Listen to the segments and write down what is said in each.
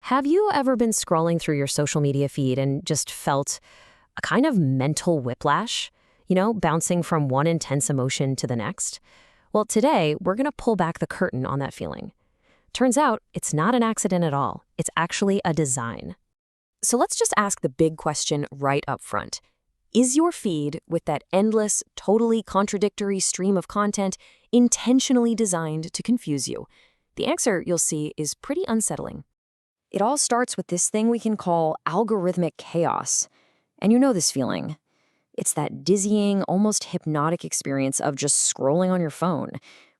Have you ever been scrolling through your social media feed and just felt a kind of mental whiplash? Bouncing from one intense emotion to the next? Well, today, we're going to pull back the curtain on that feeling. Turns out, it's not an accident at all. It's actually a design. So let's just ask the big question right up front. Is your feed, with that endless, totally contradictory stream of content, intentionally designed to confuse you? The answer, you'll see, is pretty unsettling. It all starts with this thing we can call algorithmic chaos. And you know this feeling. It's that dizzying, almost hypnotic experience of just scrolling on your phone,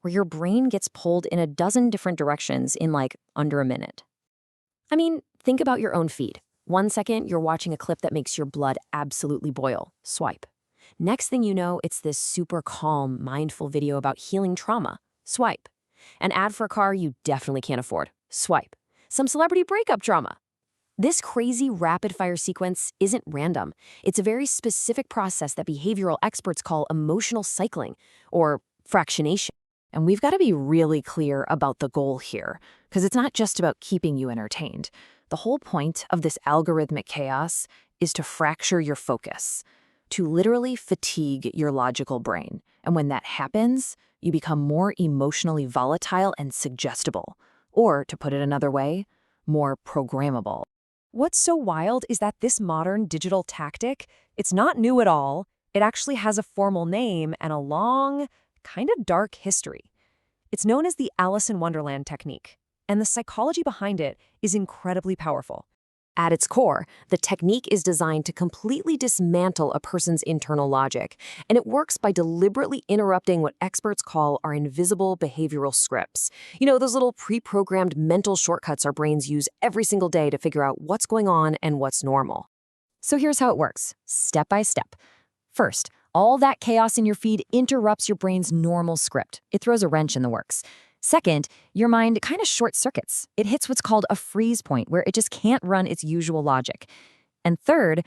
where your brain gets pulled in a dozen different directions in under a minute. I mean, think about your own feed. 1 second, you're watching a clip that makes your blood absolutely boil. Swipe. Next thing you know, it's this super calm, mindful video about healing trauma. Swipe. An ad for a car you definitely can't afford. Swipe. Some celebrity breakup drama. This crazy rapid-fire sequence isn't random. It's a very specific process that behavioral experts call emotional cycling, or fractionation. And we've got to be really clear about the goal here, because it's not just about keeping you entertained. The whole point of this algorithmic chaos is to fracture your focus, to literally fatigue your logical brain. And when that happens, you become more emotionally volatile and suggestible. Or, to put it another way, more programmable. What's so wild is that this modern digital tactic, it's not new at all. It actually has a formal name and a long, kind of dark history. It's known as the Alice in Wonderland technique, and the psychology behind it is incredibly powerful. At its core, the technique is designed to completely dismantle a person's internal logic, and it works by deliberately interrupting what experts call our invisible behavioral scripts. Those little pre-programmed mental shortcuts our brains use every single day to figure out what's going on and what's normal. So here's how it works, step by step. First, all that chaos in your feed interrupts your brain's normal script. It throws a wrench in the works. Second, your mind kind of short-circuits. It hits what's called a freeze point, where it just can't run its usual logic. And third,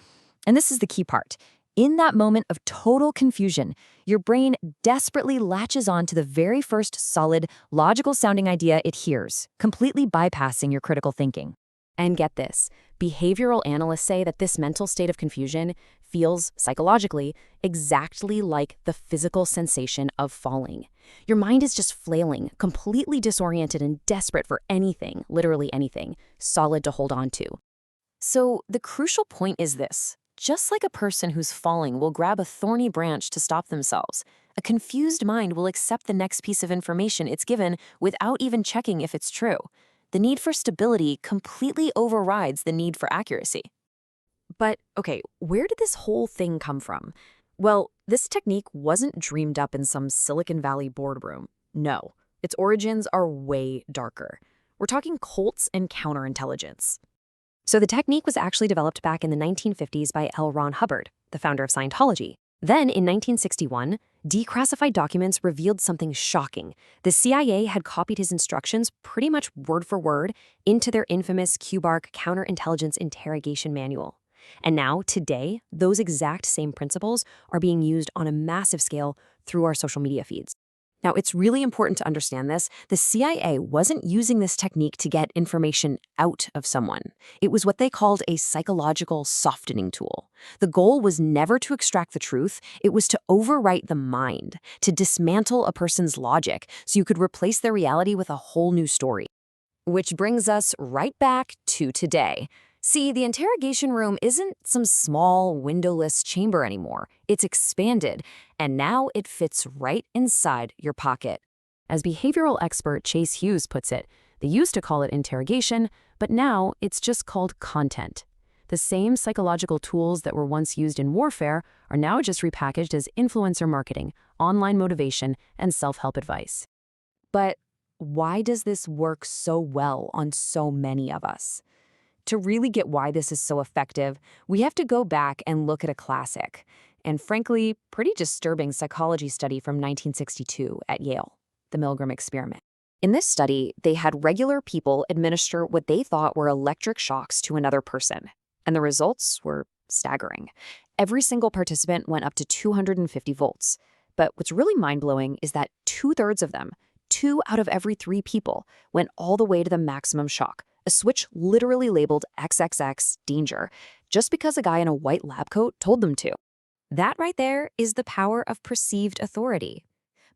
and this is the key part, in that moment of total confusion, your brain desperately latches on to the very first solid, logical-sounding idea it hears, completely bypassing your critical thinking. And get this, behavioral analysts say that this mental state of confusion feels, psychologically, exactly like the physical sensation of falling. Your mind is just flailing, completely disoriented and desperate for anything, literally anything, solid to hold on to. So the crucial point is this. Just like a person who's falling will grab a thorny branch to stop themselves, a confused mind will accept the next piece of information it's given without even checking if it's true. The need for stability completely overrides the need for accuracy. But, okay, where did this whole thing come from? Well, this technique wasn't dreamed up in some Silicon Valley boardroom. No, its origins are way darker. We're talking cults and counterintelligence. So the technique was actually developed back in the 1950s by L. Ron Hubbard, the founder of Scientology. Then, in 1961, declassified documents revealed something shocking. The CIA had copied his instructions pretty much word for word into their infamous QBARC counterintelligence interrogation manual. And now, today, those exact same principles are being used on a massive scale through our social media feeds. Now, it's really important to understand this. The CIA wasn't using this technique to get information out of someone. It was what they called a psychological softening tool. The goal was never to extract the truth. It was to overwrite the mind, to dismantle a person's logic so you could replace their reality with a whole new story. Which brings us right back to today. See, the interrogation room isn't some small, windowless chamber anymore. It's expanded, and now it fits right inside your pocket. As behavioral expert Chase Hughes puts it, they used to call it interrogation, but now it's just called content. The same psychological tools that were once used in warfare are now just repackaged as influencer marketing, online motivation, and self-help advice. But why does this work so well on so many of us? To really get why this is so effective, we have to go back and look at a classic, and frankly, pretty disturbing psychology study from 1962 at Yale, the Milgram experiment. In this study, they had regular people administer what they thought were electric shocks to another person, and the results were staggering. Every single participant went up to 250 volts, but what's really mind-blowing is that 2/3 of them, 2 out of every 3 people, went all the way to the maximum shock, A switch literally labeled XXX danger, just because a guy in a white lab coat told them to. That right there is the power of perceived authority.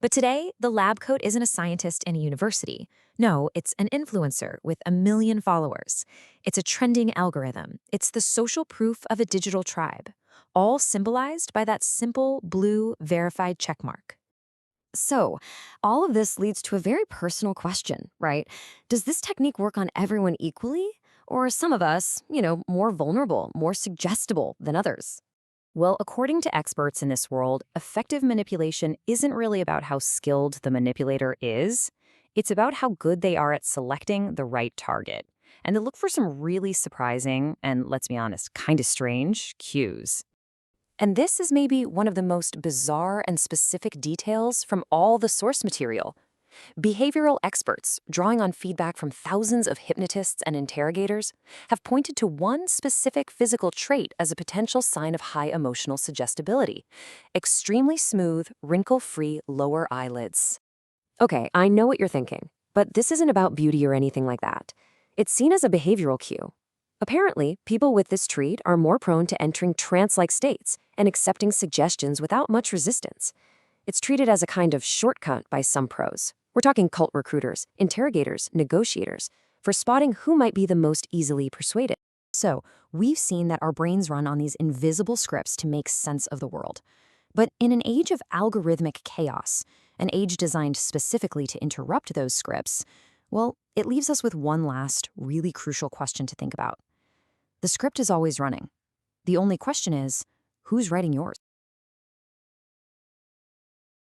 But today, the lab coat isn't a scientist in a university. No, it's an influencer with 1 million followers. It's a trending algorithm. It's the social proof of a digital tribe, all symbolized by that simple blue verified checkmark. So, all of this leads to a very personal question, right? Does this technique work on everyone equally? Or are some of us, more vulnerable, more suggestible than others? Well, according to experts in this world, effective manipulation isn't really about how skilled the manipulator is. It's about how good they are at selecting the right target. And they look for some really surprising and, let's be honest, kind of strange cues. And this is maybe one of the most bizarre and specific details from all the source material. Behavioral experts, drawing on feedback from thousands of hypnotists and interrogators, have pointed to one specific physical trait as a potential sign of high emotional suggestibility: extremely smooth, wrinkle-free lower eyelids. Okay, I know what you're thinking, but this isn't about beauty or anything like that. It's seen as a behavioral cue. Apparently, people with this trait are more prone to entering trance-like states and accepting suggestions without much resistance. It's treated as a kind of shortcut by some pros. We're talking cult recruiters, interrogators, negotiators, for spotting who might be the most easily persuaded. So, we've seen that our brains run on these invisible scripts to make sense of the world. But in an age of algorithmic chaos, an age designed specifically to interrupt those scripts, well, it leaves us with one last, really crucial question to think about. The script is always running. The only question is, who's writing yours?